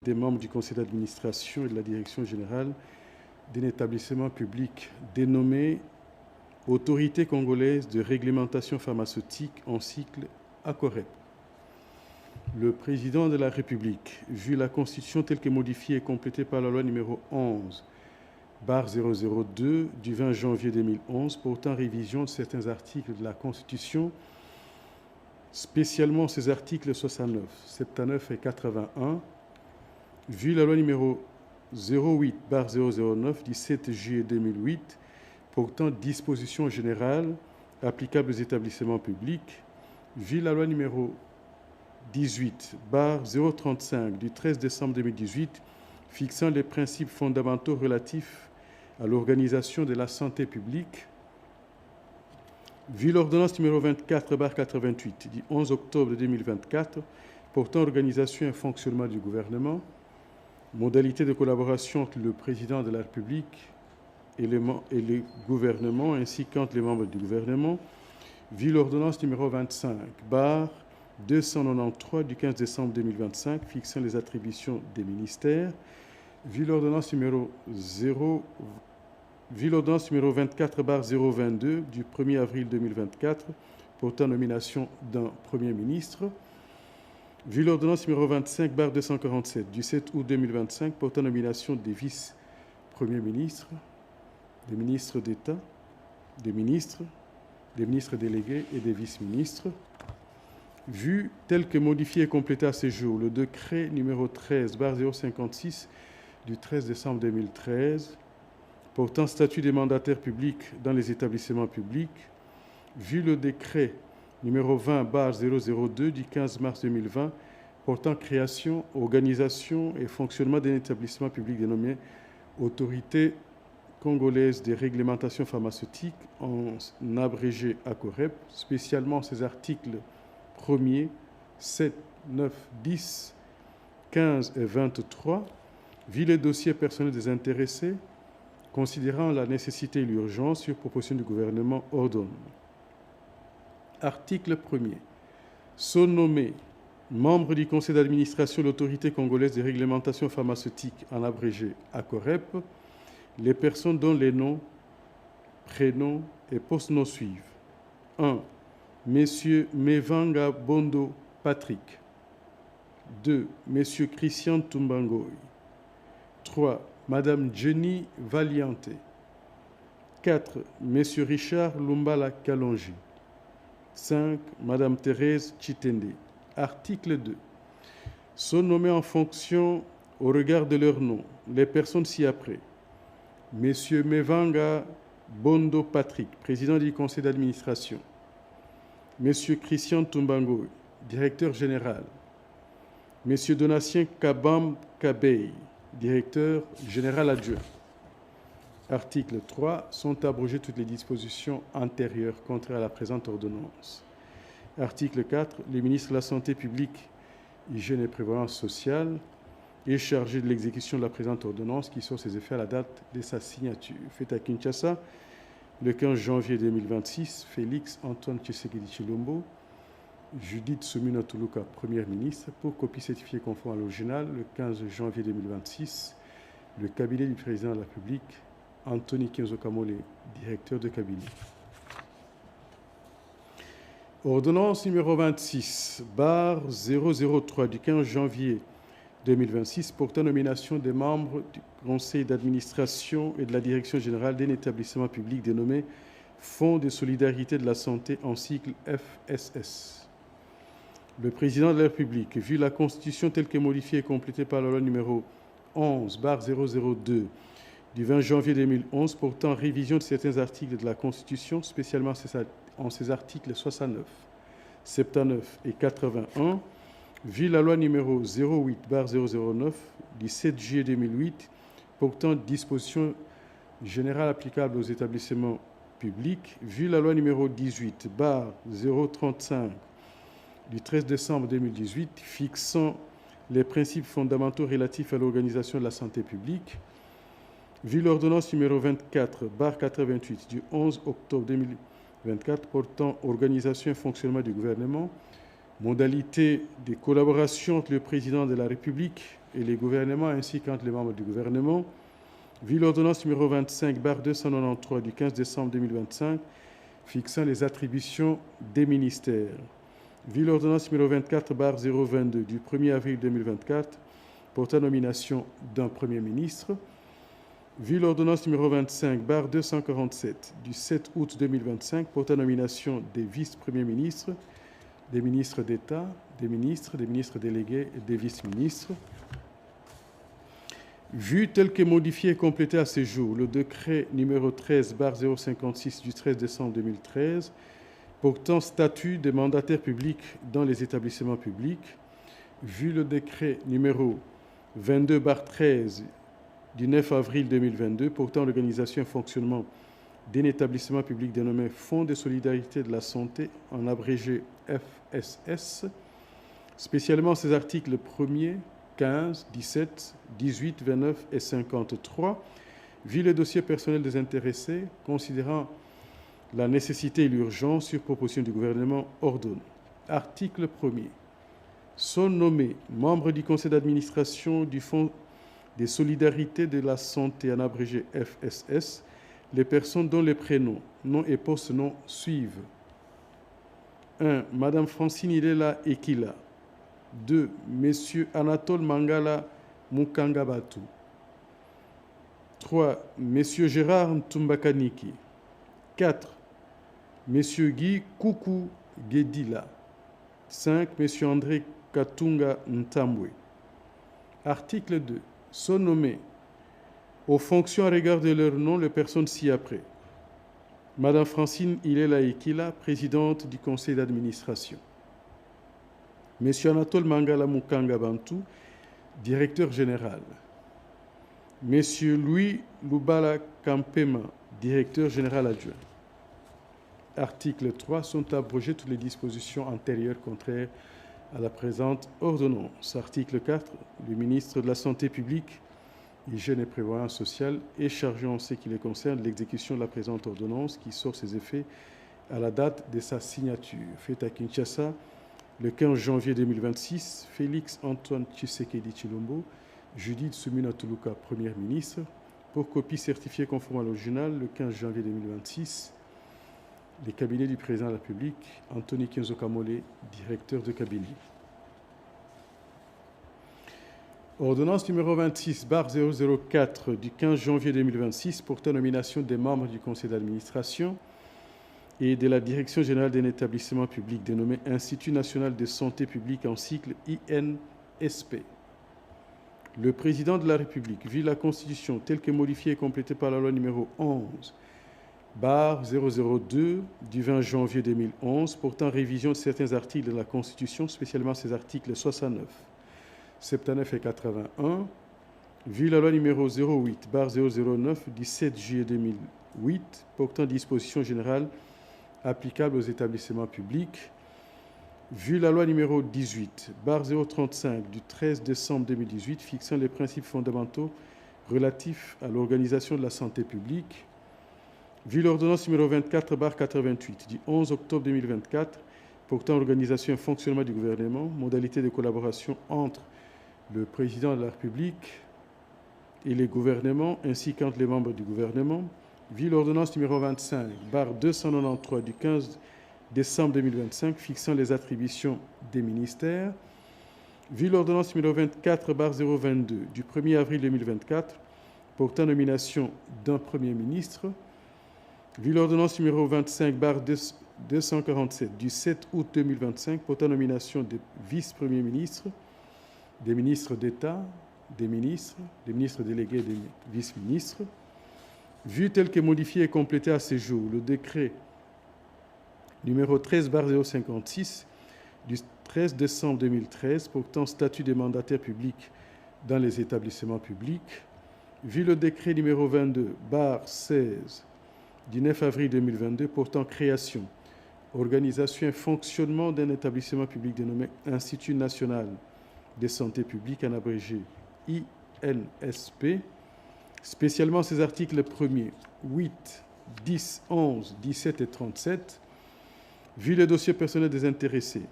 des membres du conseil d'administration et de la direction générale d'un établissement public dénommé Autorité congolaise de réglementation pharmaceutique en cycle ACOREP. Le président de la République, vu la Constitution telle que modifiée et complétée par la loi numéro 11/002 du 20 janvier 2011 portant révision de certains articles de la Constitution, spécialement ces articles 69, 79 et 81, vu la loi numéro 08/009 du 7 juillet 2008 portant dispositions générales applicables aux établissements publics, vu la loi numéro 18/035 du 13 décembre 2018 fixant les principes fondamentaux relatifs à l'organisation de la santé publique, vu l'ordonnance numéro 24/88 du 11 octobre 2024 portant organisation et fonctionnement du gouvernement, modalités de collaboration entre le président de la République et le gouvernement ainsi qu'entre les membres du gouvernement, vu l'ordonnance numéro 25/293 du 15 décembre 2025 fixant les attributions des ministères, vu l'ordonnance numéro 24/022 du 1er avril 2024 portant nomination d'un Premier ministre, vu l'ordonnance numéro 25/247 du 7 août 2025 portant nomination des vice-premiers ministres, des ministres d'État, des ministres délégués et des vice-ministres, vu tel que modifié et complété à ce jour le décret numéro 13/056 du 13 décembre 2013 portant statut des mandataires publics dans les établissements publics, vu le décret numéro 20/002 du 15 mars 2020 portant création, organisation et fonctionnement d'un établissement public dénommé Autorité congolaise des réglementations pharmaceutiques, en abrégé ACOREP, spécialement ses articles 1er, 7, 9, 10, 15 et 23, vu les dossiers personnels des intéressés, considérant la nécessité et l'urgence, sur proposition du gouvernement, ordonne. Article 1er. Sont nommés membres du conseil d'administration de l'autorité congolaise des réglementations pharmaceutiques, en abrégé ACOREP, les personnes dont les noms, prénoms et postnoms suivent. 1. Monsieur Mevanga Bondo Patrick. 2. Monsieur Christian Tumbangoy. 3. Madame Jenny Valiante. 4. Monsieur Richard Lumbala Kalonji. 5. Madame Thérèse Chitende. Article 2. Sont nommés en fonction, au regard de leur nom, les personnes ci-après. Monsieur Mevanga Bondo Patrick, président du conseil d'administration. Monsieur Christian Tumbango, directeur général. Monsieur Donatien Kabam Kabey, directeur général adjoint. Article 3. Sont abrogées toutes les dispositions antérieures contraires à la présente ordonnance. Article 4. Le ministre de la Santé publique, Hygiène et Prévoyance sociale est chargé de l'exécution de la présente ordonnance qui sort ses effets à la date de sa signature. Fait à Kinshasa, le 15 janvier 2026, Félix Antoine Tshisekedi Tshilombo, Judith Suminwa Tuluka, Première ministre, pour copie certifiée conforme à l'original, le 15 janvier 2026, le cabinet du président de la République, Anthony Kenzo Kamole, directeur de cabinet. Ordonnance numéro 26/003 du 15 janvier 2026 portant nomination des membres du conseil d'administration et de la direction générale d'un établissement public dénommé Fonds de solidarité de la santé en cycle FSS. Le président de la République, vu la Constitution telle que modifiée et complétée par la loi numéro 11/002 du 20 janvier 2011 portant révision de certains articles de la Constitution, spécialement en ses articles 69, 79 et 81, vu la loi numéro 08/009 du 7 juillet 2008 portant dispositions générales applicables aux établissements publics, vu la loi numéro 18/035 du 13 décembre 2018 fixant les principes fondamentaux relatifs à l'organisation de la santé publique, vu l'ordonnance numéro 24/88 du 11 octobre 2024 portant organisation et fonctionnement du gouvernement, modalités de collaboration entre le président de la République et les gouvernements ainsi qu'entre les membres du gouvernement, vu l'ordonnance numéro 25/293 du 15 décembre 2025 fixant les attributions des ministères, vu l'ordonnance numéro 24/022 du 1er avril 2024 portant nomination d'un Premier ministre, vu l'ordonnance numéro 25/247 du 7 août 2025 portant nomination des vice-premiers ministres, des ministres d'État, des ministres délégués et des vice-ministres, vu tel que modifié et complété à ce jour le décret numéro 13/056 du 13 décembre 2013 portant statut des mandataires publics dans les établissements publics, vu le décret numéro 22/13 du 9 avril 2022 portant l'organisation et fonctionnement d'un établissement public dénommé Fonds de solidarité de la santé, en abrégé FSS, spécialement ses articles 1er, 15, 17, 18, 29 et 53, vu le dossier personnel des intéressés, considérant la nécessité et l'urgence sur proposition du gouvernement, ordonne. Article 1er. Sont nommés membres du conseil d'administration du Fonds des solidarités de la santé, en abrégé FSS, les personnes dont les prénoms, noms et post-noms suivent. 1. Madame Francine Ilela Ekila. 2. Monsieur Anatole Mangala Mukangabatu. 3. Monsieur Gérard Ntumbakaniki. 4. Monsieur Guy Koukou Gedila. 5. Monsieur André Katunga Ntambwe. Article 2. Sont nommés aux fonctions à regard de leur nom les personnes ci-après. Madame Francine Ilela Ekila, présidente du conseil d'administration. Monsieur Anatole Mangala Mukangabantu, directeur général. Monsieur Louis Lubala Kampema, directeur général adjoint. Article 3. Sont abrogées toutes les dispositions antérieures contraires à la présente ordonnance. Article 4. Le ministre de la Santé publique, Hygiène et Prévoyance sociale est chargé en ce qui les concerne de l'exécution de la présente ordonnance qui sort ses effets à la date de sa signature. Faite à Kinshasa le 15 janvier 2026, Félix Antoine Tshisekedi Tshilombo, Judith Suminwa Tuluka, Première ministre, pour copie certifiée conforme à l'original le 15 janvier 2026. Les cabinets du président de la République, Anthony Kenzo Kamole, directeur de cabinet. Ordonnance numéro 26/004 du 15 janvier 2026 portant nomination des membres du conseil d'administration et de la direction générale d'un établissement public dénommé Institut national de santé publique en cycle INSP. Le président de la République, vu la Constitution telle que modifiée et complétée par la loi numéro 11/002 du 20 janvier 2011 portant révision de certains articles de la Constitution, spécialement ses articles 69, 79 et 81, vu la loi numéro 08/009 du 7 juillet 2008 portant dispositions générales applicables aux établissements publics, vu la loi numéro 18/035 du 13 décembre 2018 fixant les principes fondamentaux relatifs à l'organisation de la santé publique, vu l'ordonnance numéro 24/88 du 11 octobre 2024 portant organisation et fonctionnement du gouvernement, modalités de collaboration entre le président de la République et les gouvernements ainsi qu'entre les membres du gouvernement, vu l'ordonnance numéro 25/293 du 15 décembre 2025 fixant les attributions des ministères, vu l'ordonnance numéro 24/022 du 1er avril 2024 portant nomination d'un Premier ministre, vu l'ordonnance numéro 25/247 du 7 août 2025 portant nomination des vice-premiers ministres, des ministres d'État, des ministres délégués et des vice-ministres, vu tel que modifié et complété à ce jour le décret numéro 13/056 du 13 décembre 2013 portant statut des mandataires publics dans les établissements publics, vu le décret numéro 22/16 du 9 avril 2022 portant création, organisation et fonctionnement d'un établissement public dénommé Institut national de santé publique, en abrégé INSP, spécialement ses articles 1er, 8, 10, 11, 17 et 37, vu les dossiers personnels des intéressés,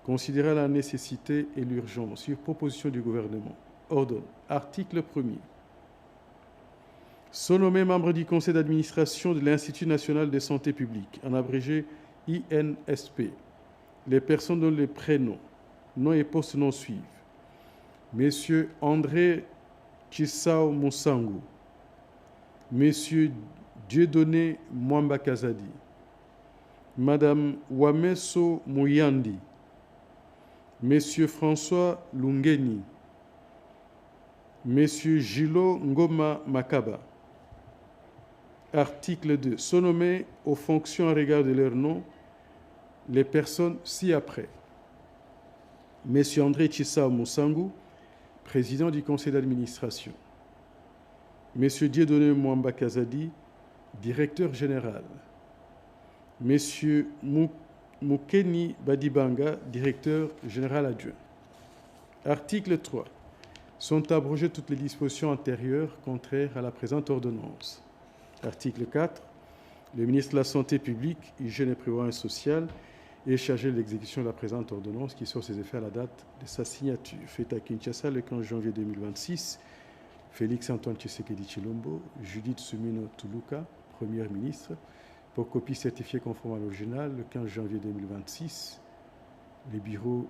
considérant la nécessité et l'urgence sur proposition du gouvernement, ordonne. Article 1er. Sont nommés membres du conseil d'administration de l'Institut national de santé publique, en abrégé INSP, les personnes dont les prénoms, noms et postes non suivent. Messieurs André Chisao Moussangu, Messieurs Dieudonné Mwamba Kazadi, Madame Wameso Mouyandi, Monsieur François Lungeni, Monsieur Gilo Ngoma Makaba. Article 2. Sont nommés aux fonctions en regard de leur nom les personnes ci-après. Monsieur André Chisao Moussangu, président du conseil d'administration. Monsieur Dieudonné Mwamba Kazadi, directeur général. Monsieur Mukeni Badibanga, directeur général adjoint. Article 3. Sont abrogées toutes les dispositions antérieures contraires à la présente ordonnance. Article 4. Le ministre de la Santé publique, Hygiène et Prévoyance sociale est chargé de l'exécution de la présente ordonnance qui sort ses effets à la date de sa signature. Faite à Kinshasa le 15 janvier 2026, Félix Antoine Tshisekedi Tshilombo, Judith Suminho Tuluka, Première ministre, pour copie certifiée conforme à l'original le 15 janvier 2026, les bureaux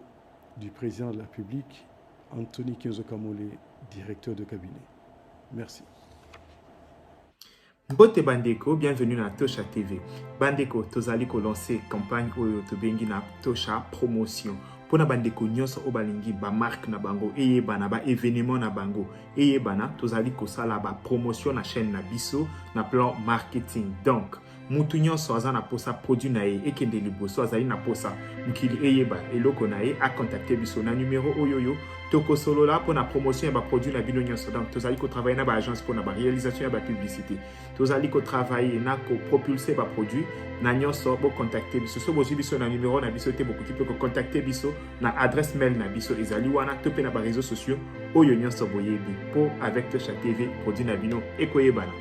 du président de la République, Anthony Kenzo Kamole, directeur de cabinet. Merci. Bote Bandeko, bienvenue dans Tosha TV. Bandeko, tozali ko lancer campagne oyo tobengi na Tosha promotion. Pona bandeko nyonso obalingi ba marque na bango eyeba na ba événement na bango eyeba na tozali ko sala ba promotion na chaîne na biso na plan marketing. Donc mutu nyonso aza na posa produit na ye ekende liboso azali na posa mukili eyeba eloko na ye a contacter biso na numéro oyoyo toko solo là pour la promotion et ba produit na bino nyonso. Donc tozali ko travailler na ba agence pour na ba réalisation et ba publicité. Tozali ko travailler na ko propulser ba produit na nyonso bo contacter biso so bozi biso na numéro na biso te beaucoup qui peut contacter biso na adresse mail na biso ezali wana topé na ba réseaux sociaux oyo nyonso boyebi po avec Tosha TV produit na bino ekoyebana.